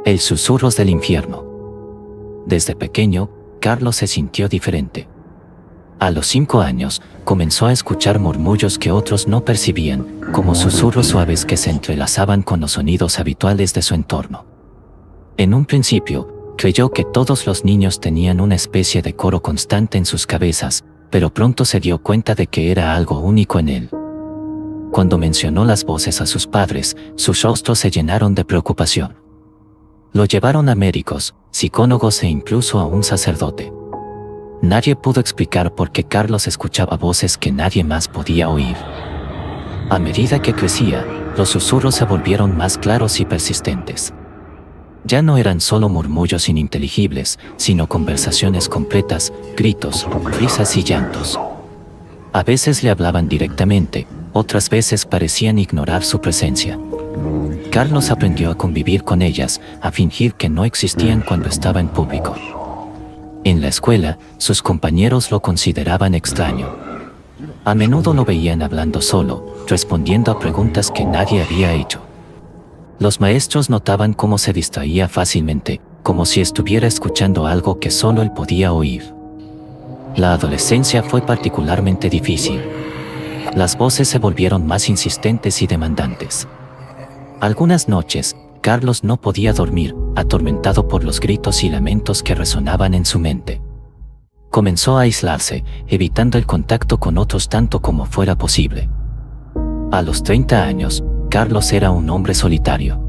El susurros del infierno. Desde pequeño, Carlos se sintió diferente. A los 5 años, comenzó a escuchar murmullos que otros no percibían, como susurros suaves que se entrelazaban con los sonidos habituales de su entorno. En un principio, creyó que todos los niños tenían una especie de coro constante en sus cabezas, pero pronto se dio cuenta de que era algo único en él. Cuando mencionó las voces a sus padres, sus rostros se llenaron de preocupación. Lo llevaron a médicos, psicólogos e incluso a un sacerdote. Nadie pudo explicar por qué Carlos escuchaba voces que nadie más podía oír. A medida que crecía, los susurros se volvieron más claros y persistentes. Ya no eran solo murmullos ininteligibles, sino conversaciones completas, gritos, risas y llantos. A veces le hablaban directamente, otras veces parecían ignorar su presencia. Carlos aprendió a convivir con ellas, a fingir que no existían cuando estaba en público. En la escuela, sus compañeros lo consideraban extraño. A menudo lo veían hablando solo, respondiendo a preguntas que nadie había hecho. Los maestros notaban cómo se distraía fácilmente, como si estuviera escuchando algo que solo él podía oír. La adolescencia fue particularmente difícil. Las voces se volvieron más insistentes y demandantes. Algunas noches, Carlos no podía dormir, atormentado por los gritos y lamentos que resonaban en su mente. Comenzó a aislarse, evitando el contacto con otros tanto como fuera posible. A los 30 años, Carlos era un hombre solitario.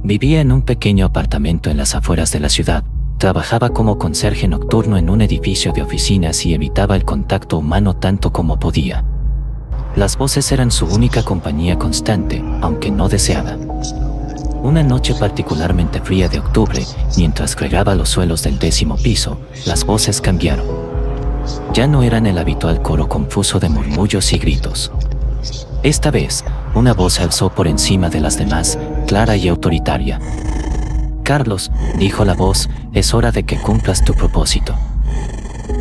Vivía en un pequeño apartamento en las afueras de la ciudad, trabajaba como conserje nocturno en un edificio de oficinas y evitaba el contacto humano tanto como podía. Las voces eran su única compañía constante, aunque no deseada. Una noche particularmente fría de octubre, mientras fregaba los suelos del 10º piso, las voces cambiaron. Ya no eran el habitual coro confuso de murmullos y gritos. Esta vez, una voz se alzó por encima de las demás, clara y autoritaria. «Carlos», dijo la voz, «es hora de que cumplas tu propósito».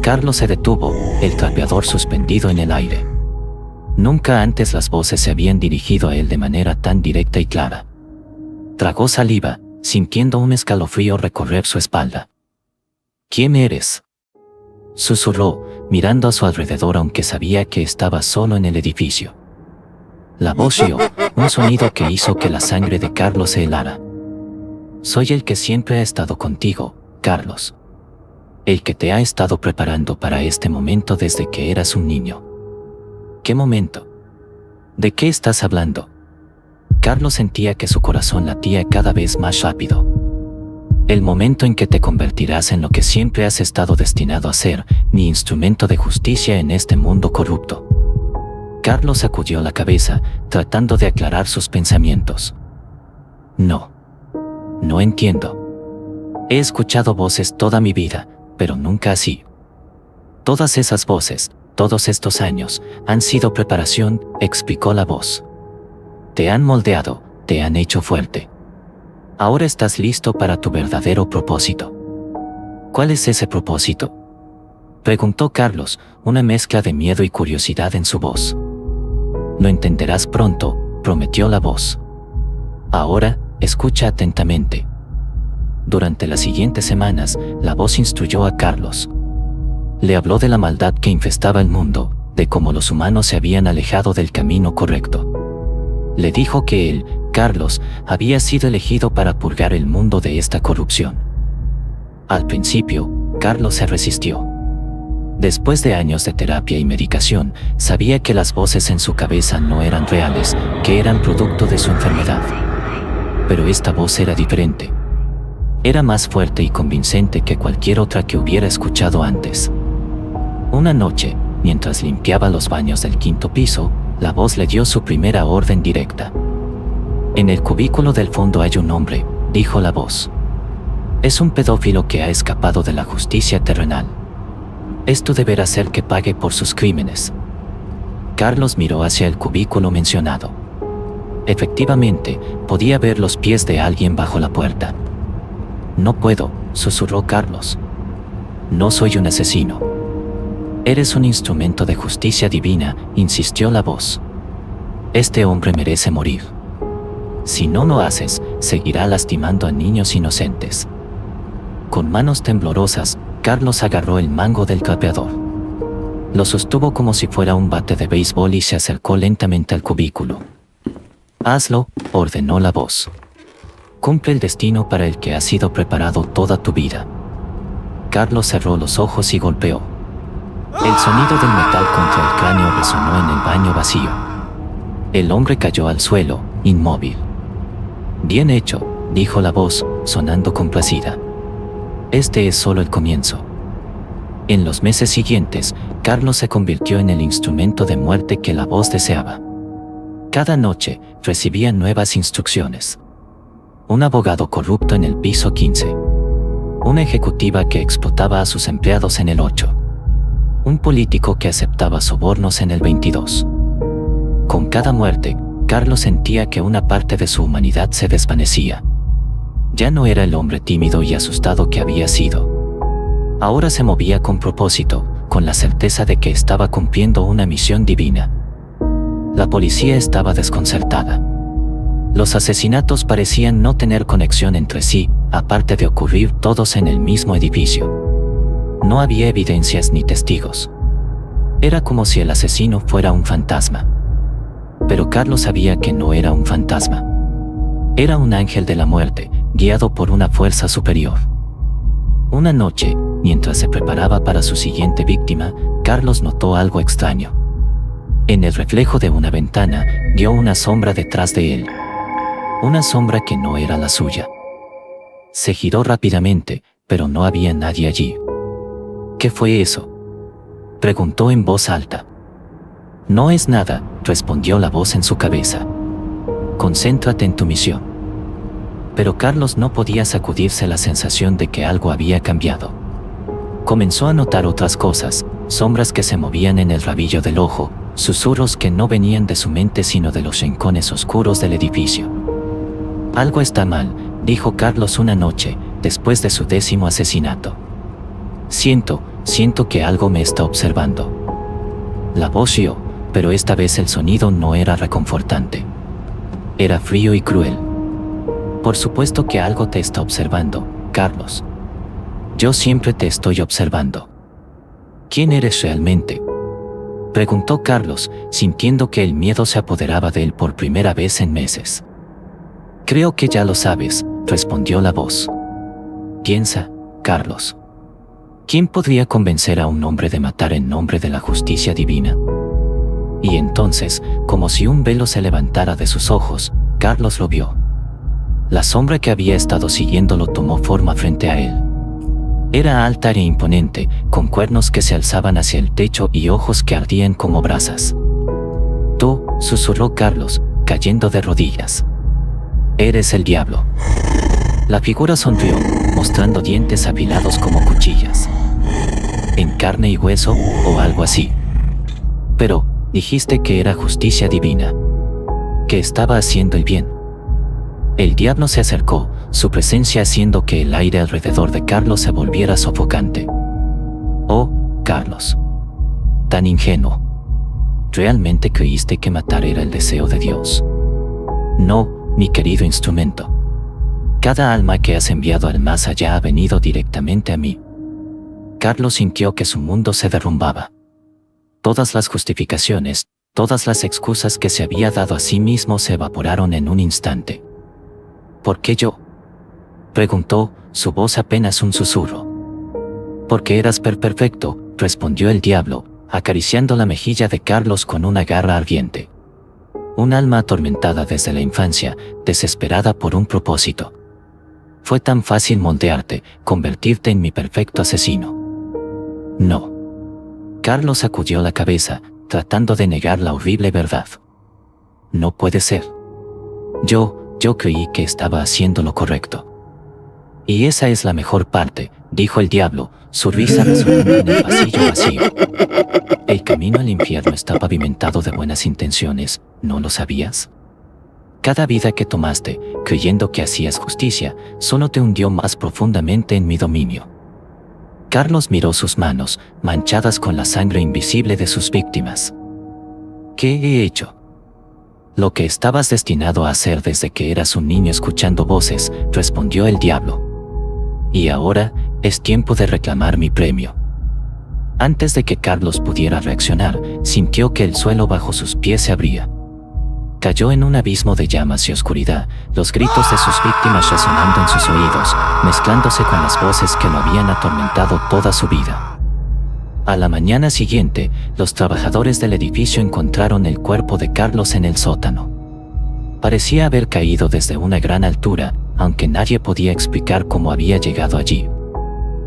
Carlos se detuvo, el trapeador suspendido en el aire. Nunca antes las voces se habían dirigido a él de manera tan directa y clara. Tragó saliva, sintiendo un escalofrío recorrer su espalda. «¿Quién eres?», susurró, mirando a su alrededor aunque sabía que estaba solo en el edificio. La voz rió, un sonido que hizo que la sangre de Carlos se helara. «Soy el que siempre ha estado contigo, Carlos. El que te ha estado preparando para este momento desde que eras un niño». «¿Qué momento? ¿De qué estás hablando?». Carlos sentía que su corazón latía cada vez más rápido. «El momento en que te convertirás en lo que siempre has estado destinado a ser, mi instrumento de justicia en este mundo corrupto». Carlos sacudió la cabeza, tratando de aclarar sus pensamientos. «No entiendo. He escuchado voces toda mi vida, pero nunca así. Todas esas voces, todos estos años, han sido preparación», explicó la voz. «Te han moldeado, te han hecho fuerte. Ahora estás listo para tu verdadero propósito». «¿Cuál es ese propósito?», preguntó Carlos, una mezcla de miedo y curiosidad en su voz. «Lo entenderás pronto», prometió la voz. «Ahora, escucha atentamente». Durante las siguientes semanas, la voz instruyó a Carlos. Le habló de la maldad que infestaba el mundo, de cómo los humanos se habían alejado del camino correcto. Le dijo que él, Carlos, había sido elegido para purgar el mundo de esta corrupción. Al principio, Carlos se resistió. Después de años de terapia y medicación, sabía que las voces en su cabeza no eran reales, que eran producto de su enfermedad. Pero esta voz era diferente. Era más fuerte y convincente que cualquier otra que hubiera escuchado antes. Una noche, mientras limpiaba los baños del 5º piso, la voz le dio su primera orden directa. «En el cubículo del fondo hay un hombre», dijo la voz. «Es un pedófilo que ha escapado de la justicia terrenal. Esto deberá hacer que pague por sus crímenes». Carlos miró hacia el cubículo mencionado. Efectivamente, podía ver los pies de alguien bajo la puerta. «No puedo», susurró Carlos. «No soy un asesino». «Eres un instrumento de justicia divina», insistió la voz. «Este hombre merece morir». Si no lo haces, seguirá lastimando a niños inocentes. Con manos temblorosas, Carlos agarró el mango del capeador. Lo sostuvo como si fuera un bate de béisbol y se acercó lentamente al cubículo. «Hazlo», ordenó la voz. «Cumple el destino para el que has sido preparado toda tu vida». Carlos cerró los ojos y golpeó. El sonido del metal contra el cráneo resonó en el baño vacío. El hombre cayó al suelo, inmóvil. «Bien hecho», dijo la voz, sonando complacida. «Este es solo el comienzo». En los meses siguientes, Carlos se convirtió en el instrumento de muerte que la voz deseaba. Cada noche, recibía nuevas instrucciones. Un abogado corrupto en el piso 15. Una ejecutiva que explotaba a sus empleados en el 8. Un político que aceptaba sobornos en el 22. Con cada muerte, Carlos sentía que una parte de su humanidad se desvanecía. Ya no era el hombre tímido y asustado que había sido. Ahora se movía con propósito, con la certeza de que estaba cumpliendo una misión divina. La policía estaba desconcertada. Los asesinatos parecían no tener conexión entre sí, aparte de ocurrir todos en el mismo edificio. No había evidencias ni testigos. Era como si el asesino fuera un fantasma. Pero Carlos sabía que no era un fantasma. Era un ángel de la muerte, guiado por una fuerza superior. Una noche, mientras se preparaba para su siguiente víctima, Carlos notó algo extraño. En el reflejo de una ventana, vio una sombra detrás de él. Una sombra que no era la suya. Se giró rápidamente, pero no había nadie allí. «¿Qué fue eso?», preguntó en voz alta. «No es nada», respondió la voz en su cabeza. «Concéntrate en tu misión». Pero Carlos no podía sacudirse la sensación de que algo había cambiado. Comenzó a notar otras cosas, sombras que se movían en el rabillo del ojo, susurros que no venían de su mente sino de los rincones oscuros del edificio. «Algo está mal», dijo Carlos una noche, después de su 10º asesinato. Siento que algo me está observando». La voz rió, pero esta vez el sonido no era reconfortante. Era frío y cruel. «Por supuesto que algo te está observando, Carlos. Yo siempre te estoy observando». «¿Quién eres realmente?», preguntó Carlos, sintiendo que el miedo se apoderaba de él por primera vez en meses. «Creo que ya lo sabes», respondió la voz. «Piensa, Carlos. ¿Quién podría convencer a un hombre de matar en nombre de la justicia divina?». Y entonces, como si un velo se levantara de sus ojos, Carlos lo vio. La sombra que había estado siguiéndolo tomó forma frente a él. Era alta e imponente, con cuernos que se alzaban hacia el techo y ojos que ardían como brasas. «Tú», susurró Carlos, cayendo de rodillas. «Eres el diablo». La figura sonrió, mostrando dientes afilados como cuchillas. «¿En carne y hueso, o algo así?». «Pero, dijiste que era justicia divina. Que estaba haciendo el bien». El diablo se acercó, su presencia haciendo que el aire alrededor de Carlos se volviera sofocante. «Oh, Carlos. Tan ingenuo. ¿Realmente creíste que matar era el deseo de Dios?». «No, mi querido instrumento. Cada alma que has enviado al más allá ha venido directamente a mí». Carlos sintió que su mundo se derrumbaba. Todas las justificaciones, todas las excusas que se había dado a sí mismo se evaporaron en un instante. «¿Por qué yo?», preguntó, su voz apenas un susurro. «Porque eras perfecto», respondió el diablo, acariciando la mejilla de Carlos con una garra ardiente. Un alma atormentada desde la infancia, desesperada por un propósito. «Fue tan fácil moldearte, convertirte en mi perfecto asesino». «No». Carlos sacudió la cabeza, tratando de negar la horrible verdad. «No puede ser. Yo creí que estaba haciendo lo correcto». «Y esa es la mejor parte», dijo el diablo, su risa resonando en el pasillo vacío. «El camino al infierno está pavimentado de buenas intenciones, ¿no lo sabías? Cada vida que tomaste, creyendo que hacías justicia, solo te hundió más profundamente en mi dominio». Carlos miró sus manos, manchadas con la sangre invisible de sus víctimas. «¿Qué he hecho?». Lo que estabas destinado a hacer desde que eras un niño escuchando voces, respondió el diablo. Y ahora, es tiempo de reclamar mi premio. Antes de que Carlos pudiera reaccionar, sintió que el suelo bajo sus pies se abría. Cayó en un abismo de llamas y oscuridad, los gritos de sus víctimas resonando en sus oídos, mezclándose con las voces que lo habían atormentado toda su vida. A la mañana siguiente, los trabajadores del edificio encontraron el cuerpo de Carlos en el sótano. Parecía haber caído desde una gran altura, aunque nadie podía explicar cómo había llegado allí.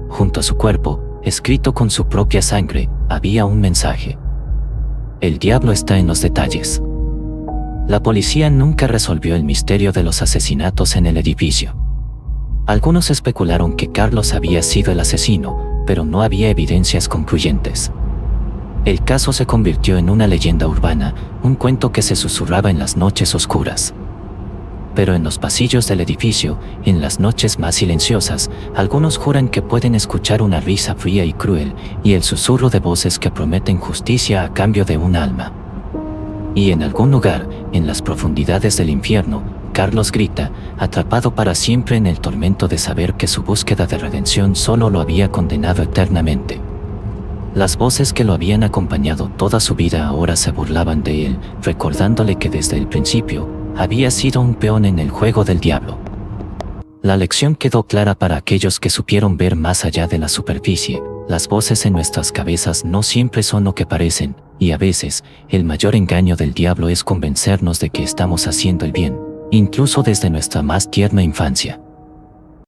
Junto a su cuerpo, escrito con su propia sangre, había un mensaje. El diablo está en los detalles. La policía nunca resolvió el misterio de los asesinatos en el edificio. Algunos especularon que Carlos había sido el asesino, pero no había evidencias concluyentes. El caso se convirtió en una leyenda urbana, un cuento que se susurraba en las noches oscuras. Pero en los pasillos del edificio, en las noches más silenciosas, algunos juran que pueden escuchar una risa fría y cruel, y el susurro de voces que prometen justicia a cambio de un alma. Y en algún lugar, en las profundidades del infierno, Carlos grita, atrapado para siempre en el tormento de saber que su búsqueda de redención solo lo había condenado eternamente. Las voces que lo habían acompañado toda su vida ahora se burlaban de él, recordándole que desde el principio, había sido un peón en el juego del diablo. La lección quedó clara para aquellos que supieron ver más allá de la superficie. Las voces en nuestras cabezas no siempre son lo que parecen, y a veces, el mayor engaño del diablo es convencernos de que estamos haciendo el bien, incluso desde nuestra más tierna infancia.